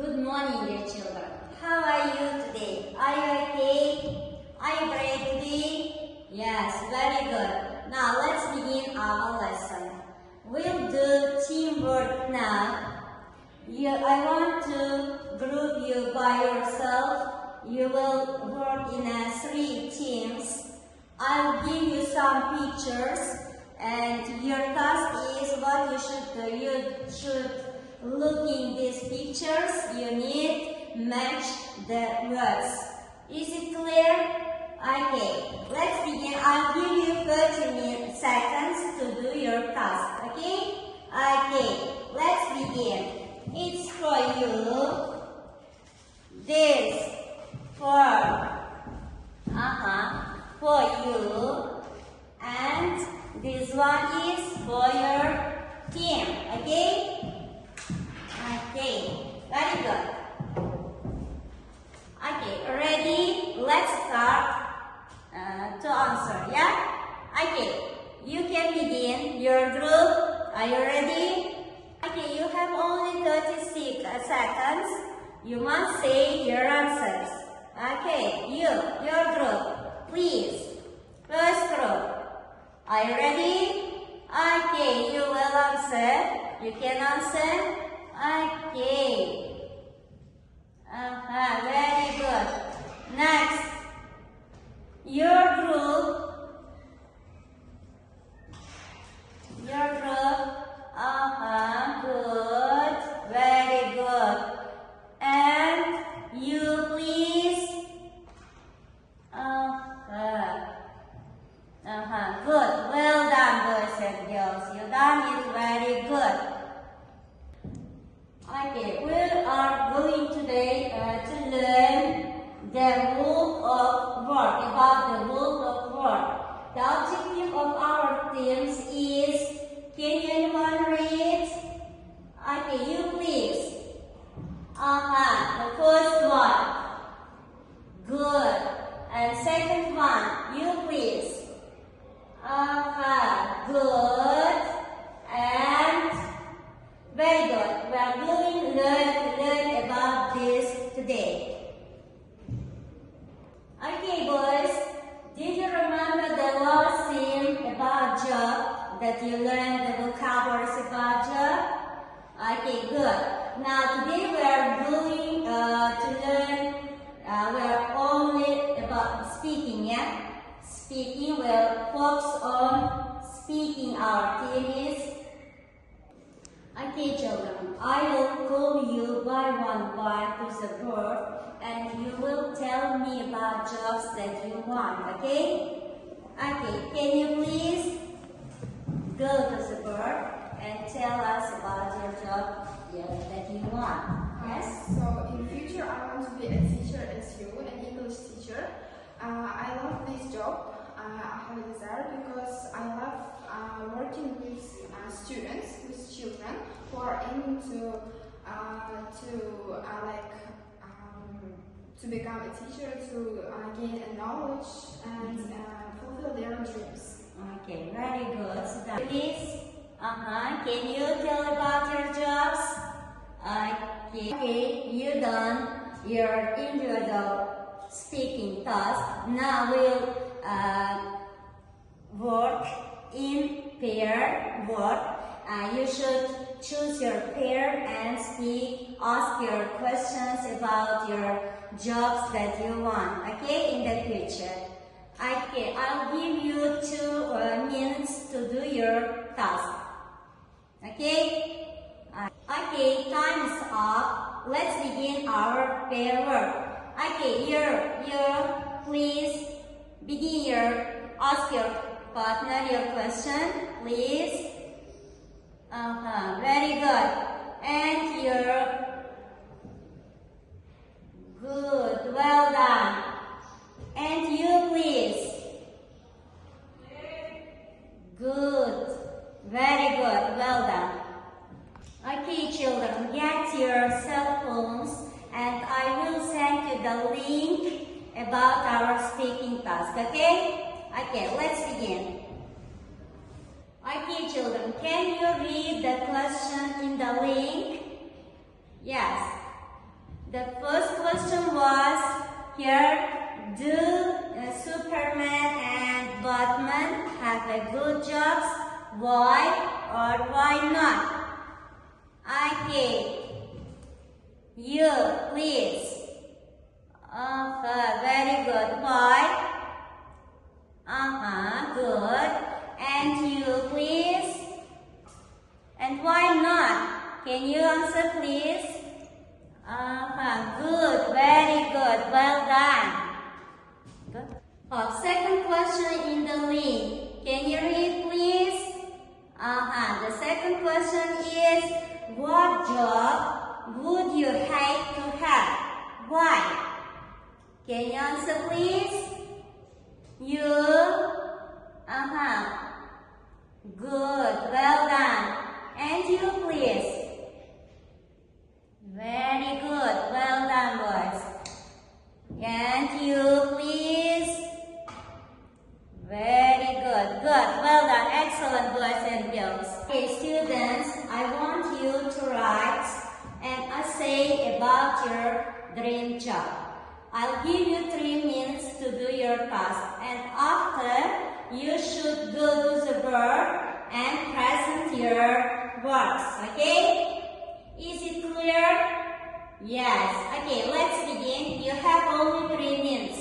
Good morning, dear children. How are you today? Are you okay? Are you brave today? Yes, very good. Now let's begin our lesson. We'll do teamwork now. I want to group you by yourself. You will work in 3 teams. I'll give you some pictures and your task is what you should do. You should look in these pictures. You need match the words. Is it clear? Okay, let's begin. I'll give you 30 seconds to do your task. Okay? Okay, let's begin. It's for you. This for you, and this one is for your team. Okay? Okay, very good. Okay, ready? Let's start to answer, yeah? Okay, you can begin your group. Are you ready? Okay, you have only 36 seconds. You must say your answers. Okay, your group, please. First group. Are you ready? Okay, you will answer. You can answer. Okay. Very good. Next. Your group. Good. Very good. And you please. Good. Well done, boys and girls. You done it very good. Okay, we are going today to learn the rule of work, about the rule of work. The objective of our teams is, can anyone read? Okay, you please. The first one. Good. And second one, you please. Good. And very good. We are going to learn about this today. Okay, boys. Did you remember the last thing about job that you learned the vocabularies about job? Okay, good. Now today we are going to learn. We are only about speaking, yeah. Speaking. We'll focus on speaking. Our team is. Okay, children, I will call you by one to the board and you will tell me about jobs that you want, okay? Okay, can you please go to the board and tell us about your job that you want? Yes? So in future I want to be a teacher as you, an English teacher. I love this job. I have a desire because I love working with students, with children who are aiming to become a teacher, to gain a knowledge and fulfill their dreams. Okay, very good. So please, can you tell about your jobs? Okay, you done your individual speaking task. Now we'll work in pair work. You should choose your pair and ask your questions about your jobs that you want, okay, in the future. Okay, I'll give you 2 minutes to do your task. Okay? Okay, time is up. Let's begin our pair work. Okay, you please begin ask your partner your question, please. Very good. And good, well done. And you please. Good, very good, well done. Okay, children, get your cell phones and I will send you the link about our speaking task, okay? Okay, let's begin. Okay, children, can you read the question in the link? Yes. The first question was here, do Superman and Batman have a good jobs? Why or why not? Okay, you please. Very good. Why? Good. And you please. And why not? Can you answer please? Good. Very good. Well done. Good. Second question in the link. Can you read please? The second question is, what job would you hate to have? Why? Can you answer please? You? Good. Well done. And you please? Very good. Well done, boys. And you please? Very good. Good. Well done. Excellent, boys and girls. Okay, students, I want you to write an essay about your dream job. I'll give you 3 minutes to do your task, and after you should go to the board and present your works, okay? Is it clear? Yes. Okay, let's begin. You have only 3 minutes.